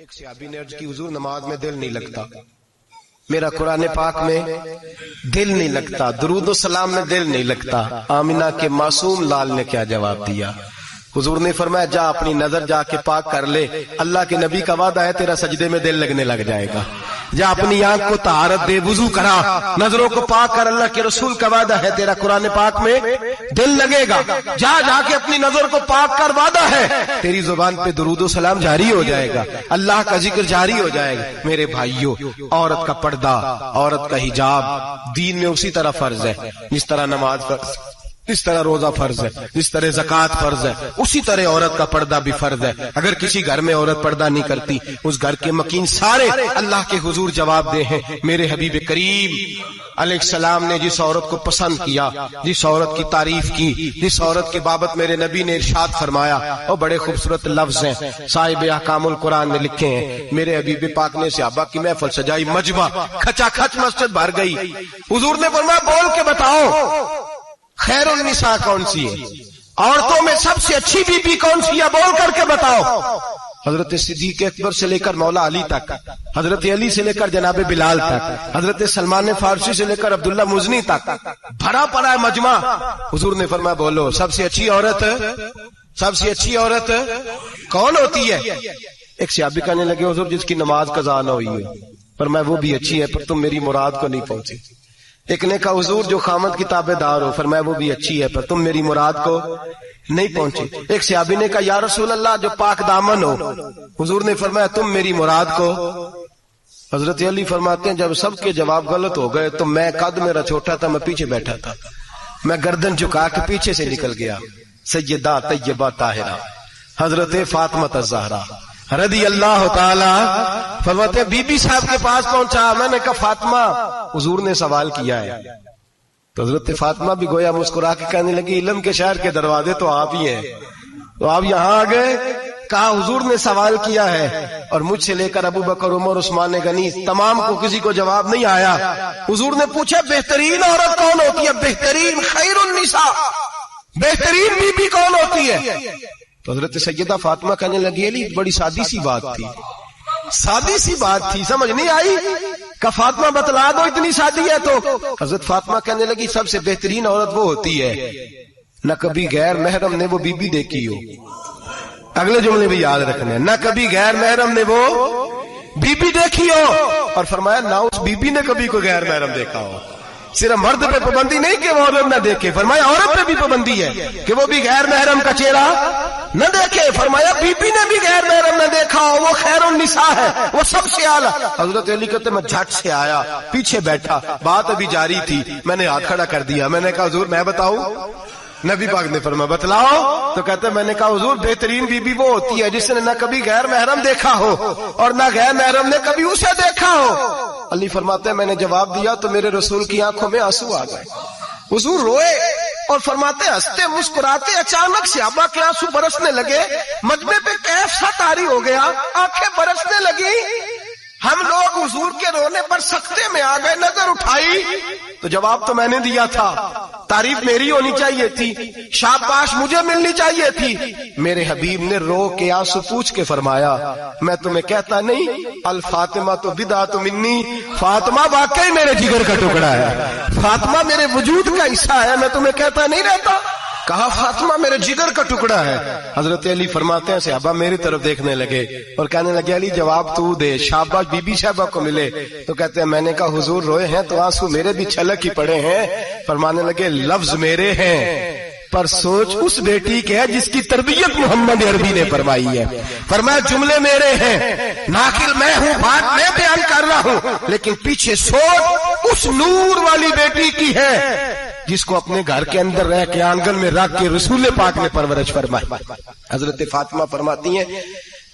ایک صحابی نے عرض کی حضور نماز میں دل نہیں لگتا، میرا قرآن پاک میں دل نہیں لگتا، درود و سلام میں دل نہیں لگتا۔ آمینہ کے معصوم لال نے کیا جواب دیا؟ حضور نے فرمایا جا اپنی نظر جا کے پاک کر لے، اللہ کے نبی کا وعدہ ہے تیرا سجدے میں دل لگنے لگ جائے گا۔ جا اپنی آنکھ کو طہارت دے، وضو کرا، نظروں کو پاک کر، اللہ کے رسول کا وعدہ ہے تیرا قرآن پاک میں دل لگے گا۔ جا جا کے اپنی نظر کو پاک کر، وعدہ ہے تیری زبان پہ درود و سلام جاری ہو جائے گا، اللہ کا ذکر جاری ہو جائے گا۔ میرے بھائیوں، عورت کا پردہ، عورت کا حجاب دین میں اسی طرح فرض ہے جس طرح نماز فرض، جس طرح روزہ فرض ہے، جس طرح زکوٰۃ فرض ہے، اسی طرح عورت کا پردہ بھی فرض ہے۔ اگر کسی گھر میں عورت پردہ نہیں کرتی، اس گھر کے مکین سارے اللہ کے حضور جواب دے ہیں۔ میرے حبیب کریم علیہ السلام نے جس عورت کو پسند کیا، جس عورت کی تعریف کی، جس عورت کے بابت میرے نبی نے ارشاد فرمایا، وہ بڑے خوبصورت لفظ ہیں، صاحب احکام القرآن نے لکھے ہیں۔ میرے حبیب پاک نے صحابہ کی محفل سجائی، مجمع کھچا کھچ مسجد بھر گئی۔ حضور نے فرمایا بول کے بتاؤ خیر النساء کون سی ہے، عورتوں میں سب سے اچھی بی بی کون سی ہے، بول کر کے بتاؤ۔ حضرت صدیق اکبر سے لے کر مولا علی تک، حضرت علی سے لے کر جناب بلال تک، حضرت سلمان فارسی سے لے کر عبداللہ مزنی تک بھرا پڑا ہے مجمع۔ حضور نے فرمایا بولو سب سے اچھی عورت، سب سے اچھی عورت کون ہوتی ہے؟ ایک صحابی کہنے لگے حضور جس کی نماز قضا نہ ہوئی ہے۔ فرمایا وہ بھی اچھی ہے پر تم میری مراد کو نہیں پہنچی۔ ایک نے کہا حضور جو خامد کی تابع دار ہو۔ فرمایا وہ بھی اچھی ہے پر تم میری مراد کو نہیں پہنچے۔ ایک صحابی نے کہا یا رسول اللہ جو پاک دامن ہو۔ حضور نے فرمایا تم میری مراد کو۔ حضرت علی فرماتے ہیں جب سب کے جواب غلط ہو گئے تو میں، قد میرا چھوٹا تھا، میں پیچھے بیٹھا تھا، میں گردن جھکا کے پیچھے سے نکل گیا۔ سیدہ طیبہ طاہرہ حضرت فاطمہ الزہرا رضی اللہ تعالی فرماتے ہیں بی بی صاحب کے پاس پہنچا، میں نے کہا فاطمہ حضور نے سوال کیا ہے۔ تو حضرت فاطمہ بھی گویا مسکرا کے کہنے لگی علم کے شہر کے دروازے تو آپ ہی ہیں، تو آپ یہاں آ گئے۔ کہا حضور نے سوال کیا ہے اور مجھ سے لے کر ابو بکر، عمر، عثمان غنی تمام کو کسی کو جواب نہیں آیا۔ حضور نے پوچھا بہترین عورت کون ہوتی ہے، بہترین خیر النساء، بہترین بی بی کون ہوتی ہے؟ تو حضرت سیدہ فاطمہ کہنے لگی علی بڑی سادی سی بات تھی، سادی سی بات تھی، سمجھ نہیں آئی؟ کہ فاطمہ بتلا دو اتنی سادی ہے تو۔ حضرت فاطمہ کہنے لگی سب سے بہترین عورت وہ ہوتی ہے نہ کبھی غیر محرم نے وہ بی بی دیکھی ہو۔ اگلے جملے بھی یاد رکھنے، نہ کبھی غیر محرم نے وہ بی بی دیکھی ہو، اور فرمایا نہ اس بی بی نے کبھی کوئی غیر محرم دیکھا ہو۔ صرف مرد پہ پابندی نہیں کہ وہ عورت نہ دیکھے، فرمایا عورت پہ بھی پابندی ہے کہ وہ بھی غیر محرم کا چہرہ نہ دیکھے۔ فرمایا بی بی نے بھی غیر محرم نہ دیکھا ہو، وہ خیر النساء ہے، وہ سب سے اعلیٰ۔ حضرت علی کہتے میں جھٹ سے آیا، پیچھے بیٹھا، بات ابھی جاری تھی، میں نے ہاتھ کھڑا کر دیا، میں نے کہا حضور میں بتاؤں؟ نبی پاک نے فرمایا بتلاؤ۔ تو کہتے میں نے کہا حضور بہترین بی بی وہ ہوتی ہے جس نے نہ کبھی غیر محرم دیکھا ہو اور نہ غیر محرم نے کبھی اسے دیکھا ہو۔ علی فرماتے ہیں میں نے جواب دیا تو میرے رسول کی آنکھوں میں آنسو آ گئے، حضور روئے اور فرماتے ہنستے مسکراتے اچانک صحابہ کے آنسو برسنے لگے، مجمع پہ کیف سا طاری ہو گیا، آنکھیں برسنے لگی۔ ہم لوگ حضور کے رونے پر سکتے میں آ گئے، نظر اٹھائی تو جواب تو میں نے دیا تھا، تعریف میری ہونی چاہیے تھی، شاباش مجھے ملنی چاہیے تھی۔ میرے حبیب نے رو کے آنسو پوچھ کے فرمایا میں تمہیں کہتا نہیں الفاطمہ تو بدعۃ منی، فاطمہ واقعی میرے جگر کا ٹکڑا ہے، فاطمہ میرے وجود کا حصہ ہے، میں تمہیں کہتا نہیں رہتا؟ کہا فاطمہ میرے جگر کا ٹکڑا ہے۔ حضرت علی فرماتے ہیں صحابہ میری طرف دیکھنے لگے اور کہنے لگے علی جواب تو دے، شاباش بی بی صاحبہ کو ملے۔ تو کہتے ہیں میں نے کہا حضور روئے ہیں تو آنسو میرے بھی چھلک ہی پڑے ہیں۔ فرمانے لگے لفظ میرے ہیں پر سوچ اس بیٹی کے ہے جس کی تربیت محمد عربی نے فرمائی ہے۔ فرمایا جملے میرے ہیں، ناقل میں ہوں، بات میں بیان کر رہا ہوں، لیکن پیچھے سوچ اس نور والی بیٹی کی ہے جس کو اپنے گھر کے اندر رہ کے آنگن میں رکھ کے رسول پاک نے پرورش فرمائی۔ حضرت فاطمہ فرماتی ہیں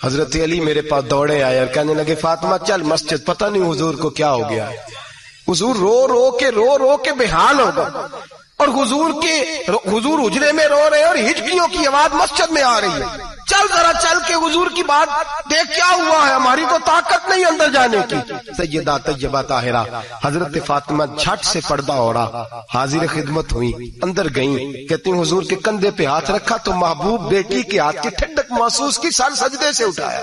حضرت علی میرے پاس دوڑے آئے اور کہنے لگے فاطمہ چل مسجد، پتہ نہیں حضور کو کیا ہو گیا ہے۔ حضور رو رو کے بے حال ہو گئے اور حضور حجرے میں رو رہے ہیں اور ہچکیوں کی آواز مسجد میں آ رہی ہے۔ چل ذرا چل کے حضور کی بات دیکھ کیا ہوا ہے، ہماری تو طاقت نہیں اندر جانے کی۔ سیدہ طیبہ طاہرہ حضرت فاطمہ جھٹ سے پردہ اوڑا، حاضر خدمت ہوئی، اندر گئیں، کہتی ہیں حضور کے کندھے پہ ہاتھ رکھا تو محبوب بیٹی کے ہاتھ کی ٹھنڈک محسوس کی، سر سجدے سے اٹھایا،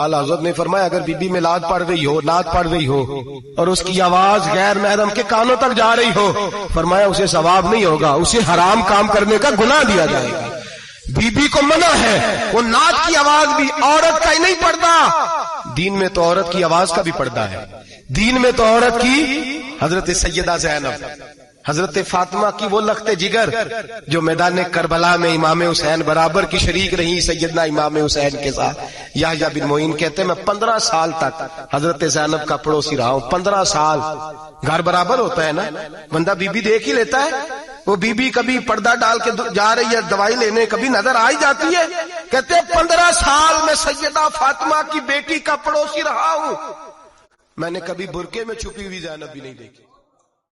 اعلی حضرت نے فرمایا اگر بی بی میں نعت پڑھ رہی ہو اور اس کی آواز غیر محرم کے کانوں تک جا رہی ہو، فرمایا اسے ثواب نہیں ہوگا، اسے حرام کام کرنے کا گناہ دیا جائے گا۔ بی بی کو منع ہے، وہ نعت کی آواز بھی عورت کا ہی نہیں پڑھتا، دین میں تو عورت کی آواز کا بھی پردہ ہے، دین میں تو عورت کی حضرت سیدہ زینب، حضرت فاطمہ کی وہ لخت جگر جو میدان کربلا میں امام حسین برابر کی شریک رہی سیدنا امام حسین کے ساتھ۔ یحییٰ بن معین کہتے ہیں میں 15 سال تک حضرت زینب کا پڑوسی رہا ہوں، 15 سال۔ گھر برابر ہوتا ہے نا، بندہ بی بی دیکھ ہی لیتا ہے، وہ بی بی کبھی پردہ ڈال کے جا رہی ہے دوائی لینے، کبھی نظر آ ہی جاتی ہے۔ کہتے ہیں 15 سال میں سیدہ فاطمہ کی بیٹی کا پڑوسی رہا ہوں، میں نے کبھی برقعے میں چھپی ہوئی زینب بھی نہیں دیکھی۔